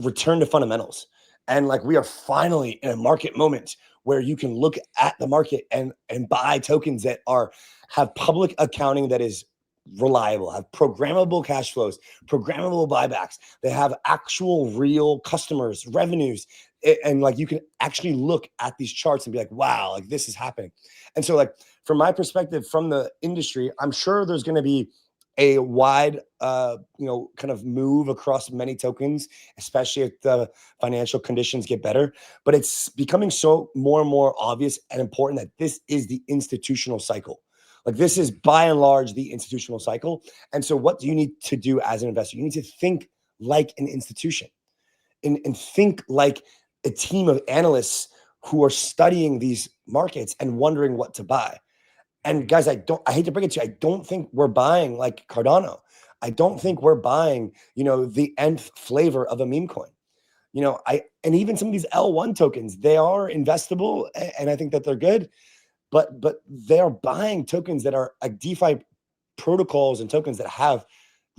return to fundamentals. And like we are finally in a market moment where you can look at the market and buy tokens that have public accounting that is reliable, have programmable cash flows, programmable buybacks. They have actual real customers, revenues. And like you can actually look at these charts and be like, wow, like this is happening. And so like from my perspective, from the industry, I'm sure there's going to be a wide, kind of move across many tokens, especially if the financial conditions get better. But it's becoming so more and more obvious and important that this is the institutional cycle. Like this is by and large the institutional cycle. And so what do you need to do as an investor? You need to think like an institution and think like a team of analysts who are studying these markets and wondering what to buy. And guys, I hate to bring it to you, I don't think we're buying like Cardano. I don't think we're buying, the nth flavor of a meme coin. And even some of these L1 tokens, they are investable and I think that they're good, but they are buying tokens that are like DeFi protocols and tokens that have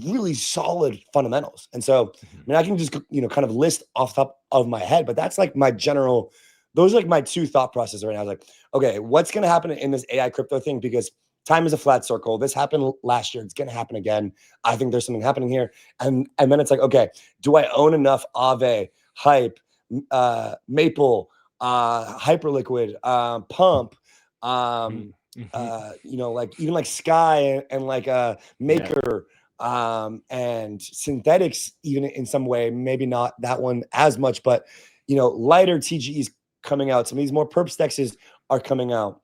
really solid fundamentals. And so, I mean, I can just, kind of list off the top of my head, but that's like those are like my two thought processes right now. I was like, okay, what's going to happen in this AI crypto thing? Because time is a flat circle. This happened last year. It's going to happen again. I think there's something happening here. And then it's like, okay, do I own enough Aave, Hype, Maple, Hyperliquid, Pump, like even like Sky and like Maker, and Synthetics, even in some way, maybe not that one as much, but lighter TGEs coming out. Some of these more perp stexes are coming out.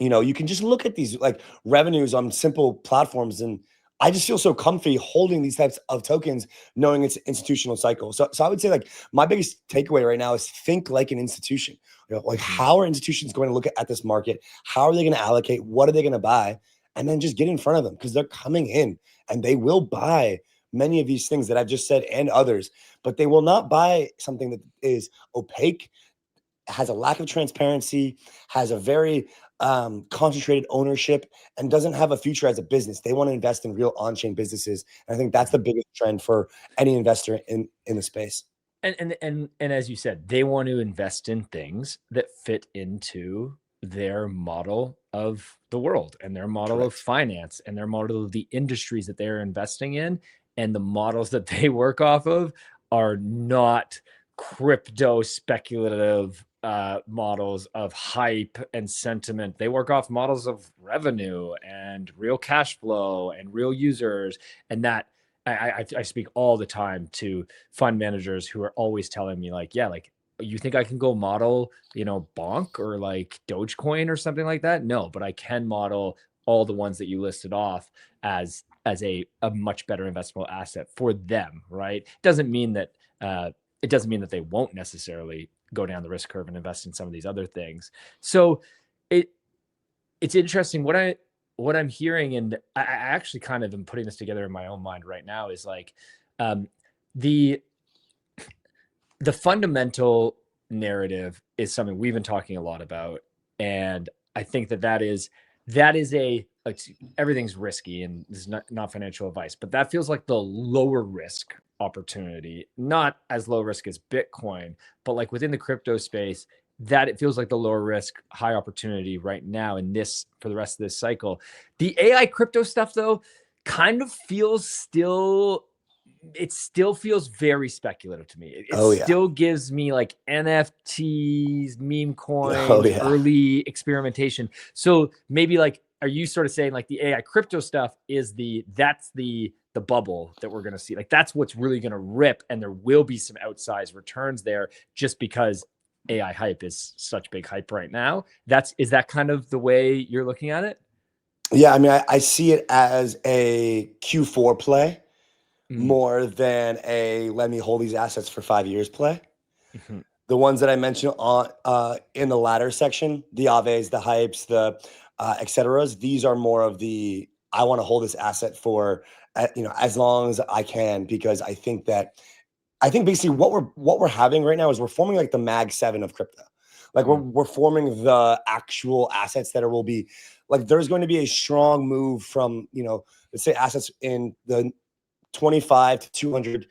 You can just look at these like revenues on simple platforms, and I just feel so comfy holding these types of tokens, knowing it's an institutional cycle. So I would say like my biggest takeaway right now is think like an institution. Like how are institutions going to look at this market? How are they going to allocate? What are they going to buy? And then just get in front of them because they're coming in and they will buy many of these things that I've just said and others, but they will not buy something that is opaque, has a lack of transparency, has a very concentrated ownership, and doesn't have a future as a business. They want to invest in real on-chain businesses. And I think that's the biggest trend for any investor in the space. And as you said, they want to invest in things that fit into their model of the world and their model of finance and their model of the industries that they're investing in. And the models that they work off of are not crypto speculative models of hype and sentiment. They work off models of revenue and real cash flow and real users. And that I speak all the time to fund managers who are always telling me like, yeah, like you think I can go model, Bonk or like Dogecoin or something like that? No, but I can model all the ones that you listed off as a much better investable asset for them, right? It doesn't mean that they won't necessarily go down the risk curve and invest in some of these other things. So it's interesting. What I'm hearing, and I actually kind of am putting this together in my own mind right now, is like the fundamental narrative is something we've been talking a lot about, and I think that is everything's risky, and this is not financial advice, but that feels like the lower risk opportunity, not as low risk as Bitcoin, but like within the crypto space, that it feels like the lower risk, high opportunity right now in this for the rest of this cycle. The AI crypto stuff, though, kind of still feels very speculative to me. It still gives me like NFTs, meme coins, early experimentation. So maybe like, are you sort of saying like the AI crypto stuff is that's the bubble that we're going to see? Like that's what's really going to rip, and there will be some outsized returns there just because AI hype is such big hype right now. Is that kind of the way you're looking at it? Yeah, I mean, I see it as a Q4 play more than a let me hold these assets for 5 years play. The ones that I mentioned on in the latter section, the Aaves, the Hypes, the et ceteras, these are more of the I want to hold this asset for as long as I can, because I think basically what we're having right now is we're forming like the Mag 7 of crypto. Like we're forming the actual assets that will be like there's going to be a strong move from let's say assets in the 25 to 200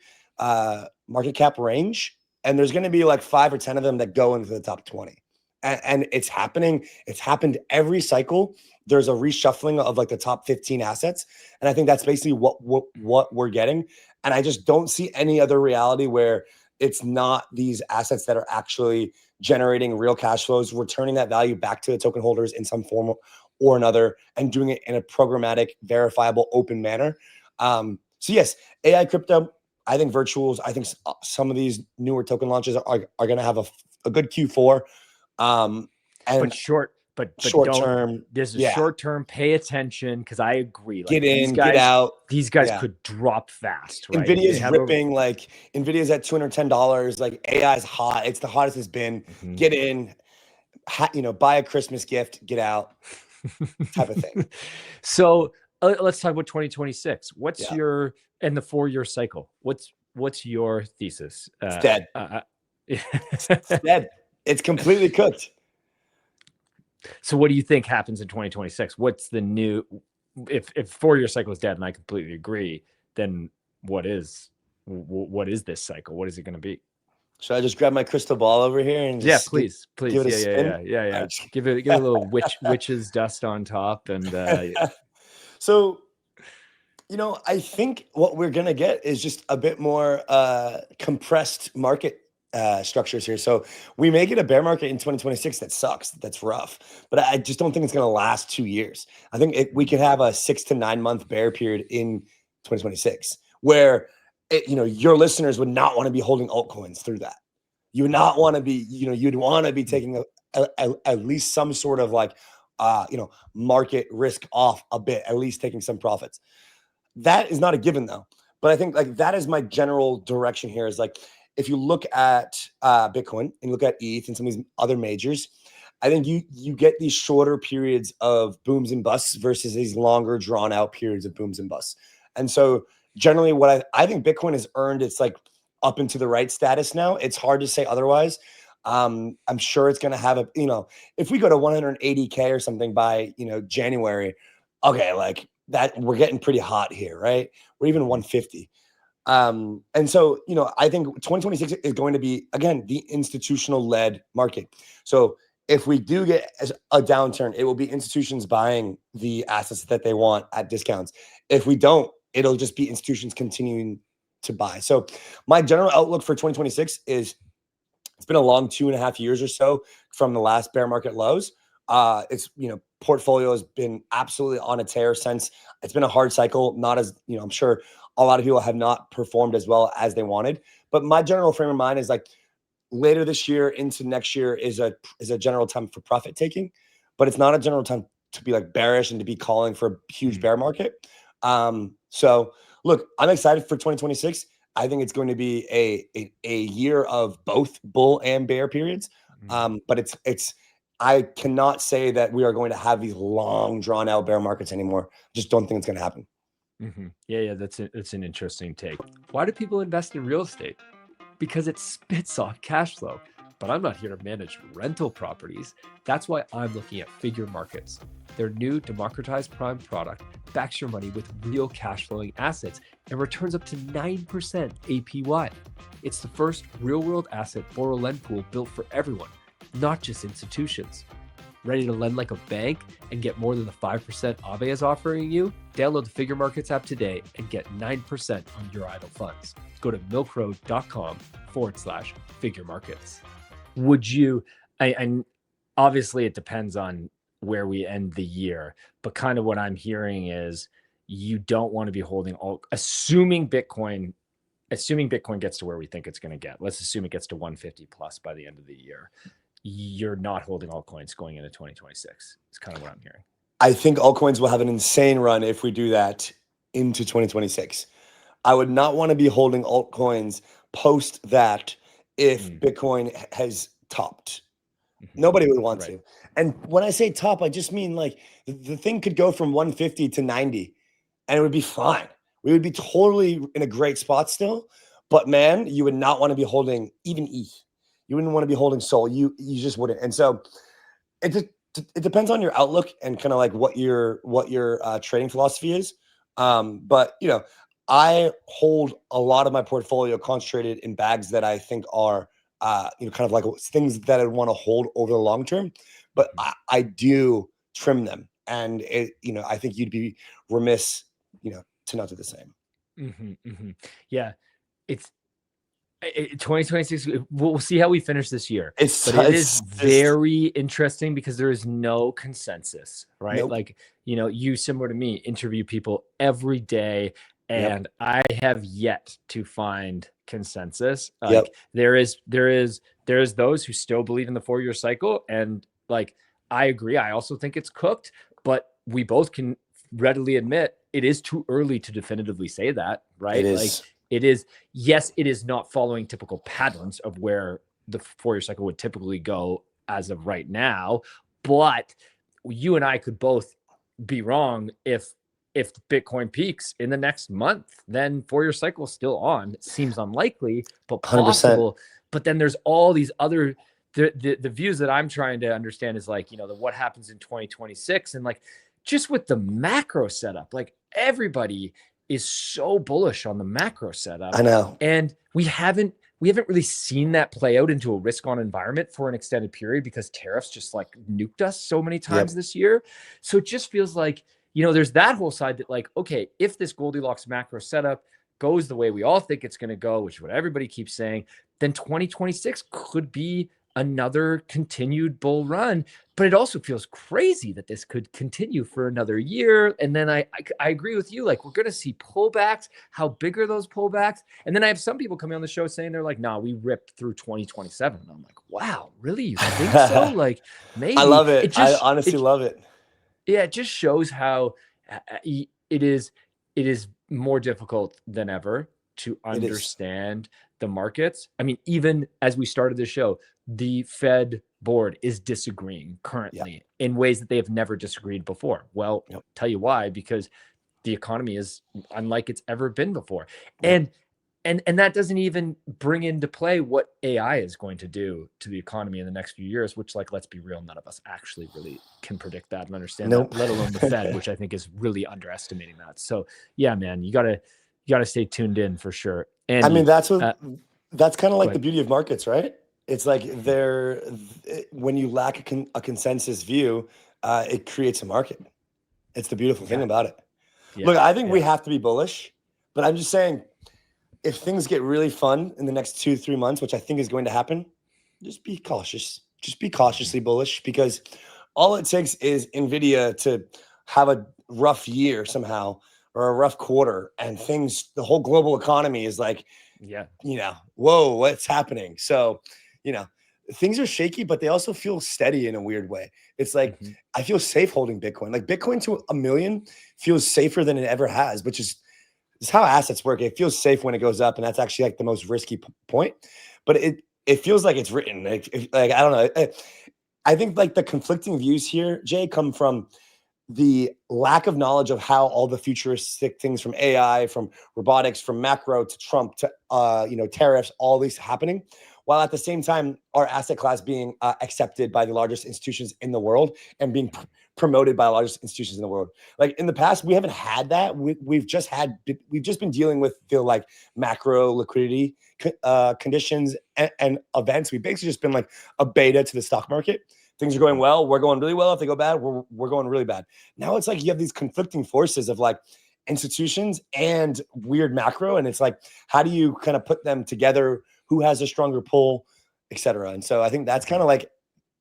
market cap range, and there's going to be like 5 or 10 of them that go into the top 20. And it's happening. It's happened every cycle. There's a reshuffling of like the top 15 assets, and I think that's basically what we're getting. And I just don't see any other reality where it's not these assets that are actually generating real cash flows, returning that value back to the token holders in some form or another, and doing it in a programmatic, verifiable, open manner. So yes, AI crypto, I think virtuals, I think some of these newer token launches are going to have a good Q4. And but short short don't, term, there's a yeah, short term, pay attention, because I agree, like get in, get out. these guys Yeah. could drop fast, right? If Nvidia's they have ripping, like Nvidia's at $210. Like AI's hot. It's the hottest it's been. Get in, buy a Christmas gift, get out, type of thing. So let's talk about 2026. What's Yeah. your, and the 4-year cycle? What's your thesis? It's dead. It's dead. It's completely cooked. So what do you think happens in 2026? What's the new, if 4-year cycle is dead, and I completely agree, then what is this cycle? What is it going to be? Should I just grab my crystal ball over here and just please give it a spin? Yeah. Give it a little witch's dust on top, and So, I think what we're gonna get is just a bit more compressed market structures here. So we may get a bear market in 2026 that sucks, that's rough, but I just don't think it's gonna last 2 years. I think we could have a 6 to 9 month bear period in 2026 where your listeners would not want to be holding altcoins through that. You would not want to be, you'd want to be taking at least some sort of like, market risk off a bit, at least taking some profits. That is not a given though. But I think like that is my general direction here is like, if you look at Bitcoin and look at ETH and some of these other majors, I think you get these shorter periods of booms and busts versus these longer drawn out periods of booms and busts. And so generally what I think Bitcoin has earned its like up into the right status now. It's hard to say otherwise. I'm sure it's going to have if we go to 180K or something by, January, okay, like that we're getting pretty hot here, right? We're even 150. And so, I think 2026 is going to be, again, the institutional led market. So if we do get a downturn, it will be institutions buying the assets that they want at discounts. If we don't, it'll just be institutions continuing to buy. So my general outlook for 2026 is it's been a long 2.5 years or so from the last bear market lows. It's, portfolio has been absolutely on a tear since. It's been a hard cycle, not as, I'm sure a lot of people have not performed as well as they wanted. But my general frame of mind is like later this year into next year is a general time for profit taking, but it's not a general time to be like bearish and to be calling for a huge bear market. So look, I'm excited for 2026. I think it's going to be a year of both bull and bear periods. But it's I cannot say that we are going to have these long drawn out bear markets anymore. Just don't think it's going to happen. Yeah, that's an interesting take. Why do people invest in real estate? Because it spits off cash flow. But I'm not here to manage rental properties. That's why I'm looking at Figure Markets. Their new democratized prime product backs your money with real cash flowing assets and returns up to 9% APY. It's the first real world asset borrow lend pool built for everyone, not just institutions. Ready to lend like a bank and get more than the 5% Aave is offering you? Download the Figure Markets app today and get 9% on your idle funds. Go to milkroad.com/Figure Markets. Would you, and obviously it depends on where we end the year, but kind of what I'm hearing is you don't want to be holding assuming Bitcoin gets to where we think it's going to get. Let's assume it gets to 150 plus by the end of the year. You're not holding altcoins going into 2026. It's kind of what I'm hearing. I think altcoins will have an insane run if we do that into 2026. I would not want to be holding altcoins post that if Bitcoin has topped. Nobody would want to. And when I say top, I just mean like the thing could go from 150 to 90 and it would be fine. We would be totally in a great spot still. But man, you would not want to be holding even ETH. You wouldn't want to be holding Sol. You just wouldn't. And so it depends on your outlook and kind of like what your trading philosophy is. But I hold a lot of my portfolio concentrated in bags that I think are, kind of like things that I want to hold over the long term. But I do trim them, and I think you'd be remiss, to not do the same. Yeah, it's 2026. We'll see how we finish this year, but it is It's just very interesting because there is no consensus, right? nope. Like, you, similar to me, interview people every day, Yep. and I have yet to find consensus. Yep. Like, there is those who still believe in the 4-year cycle, and like, I agree. I also think it's cooked, but we both can readily admit it is too early to definitively say that, It right? Like, is. it is, yes, it is not following typical patterns of where the 4-year cycle would typically go as of right now, but you and I could both be wrong. If Bitcoin peaks in the next month, then 4-year cycle is still on. It seems unlikely, but 100%. possible. But then there's all these other the views that I'm trying to understand is like, what happens in 2026, and like, just with the macro setup, like, everybody is so bullish on the macro setup, I know. and we haven't really seen that play out into a risk on environment for an extended period because tariffs just like nuked us so many Yep. times this year. So it just feels like, there's that whole side that, like, okay, if this Goldilocks macro setup goes the way we all think it's going to go, which is what everybody keeps saying, then 2026 could be another continued bull run. But it also feels crazy that this could continue for another year. And then I agree with you. Like, we're going to see pullbacks. How big are those pullbacks? And then I have some people coming on the show saying they're like, nah, we ripped through 2027. And I'm like, wow, really? You think so? Like, I maybe love it. I honestly love it. yeah, it just shows how it is more difficult than ever to It is. understand the markets. I mean, even as we started the show, the Fed board is disagreeing currently in ways that they have never disagreed before. Well, Yep. tell you why, because the economy is unlike it's ever been before. Yep. And that doesn't even bring into play what AI is going to do to the economy in the next few years, which, like, let's be real, none of us actually really can predict that and understand Nope. that, let alone the Fed, which I think is really underestimating that. So yeah, man, you gotta stay tuned in for sure. And I mean, that's kind of like the ahead. beauty of markets, right? It's like when you lack a consensus view, it creates a market. It's the beautiful thing about it. Yeah. Look, I think we have to be bullish, but I'm just saying, if things get really fun in the next 2-3 months, which I think is going to happen, just be cautious. Just be cautiously bullish, because all it takes is Nvidia to have a rough year somehow, or a rough quarter, and the whole global economy is like, whoa, what's happening? So, things are shaky, but they also feel steady in a weird way. It's like, I feel safe holding Bitcoin. Like, Bitcoin to 1 million feels safer than it ever has, which is how assets work. It feels safe when it goes up, and that's actually like the most risky point. But it feels like it's written. Like, I don't know. I think like the conflicting views here, Jay, come from the lack of knowledge of how all the futuristic things, from AI, from robotics, from macro to Trump to tariffs, all these happening, while at the same time our asset class being accepted by the largest institutions in the world and being promoted by the largest institutions in the world. Like, in the past, we haven't had that. We've just been dealing with the like macro liquidity conditions and events. We've basically just been like a beta to the stock market. Things are going well, we're going really well. If they go bad, we're going really bad. Now it's like you have these conflicting forces of like institutions and weird macro, and it's like, how do you kind of put them together? Who has a stronger pull, et cetera? And so I think that's kind of like,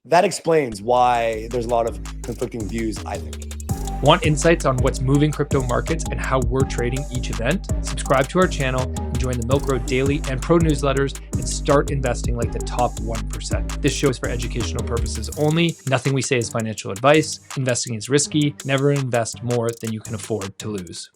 that explains why there's a lot of conflicting views, I think. Want insights on what's moving crypto markets and how we're trading each event? Subscribe to our channel and join the Milk Road Daily and Pro newsletters and start investing like the top 1%. This show is for educational purposes only. Nothing we say is financial advice. Investing is risky. Never invest more than you can afford to lose.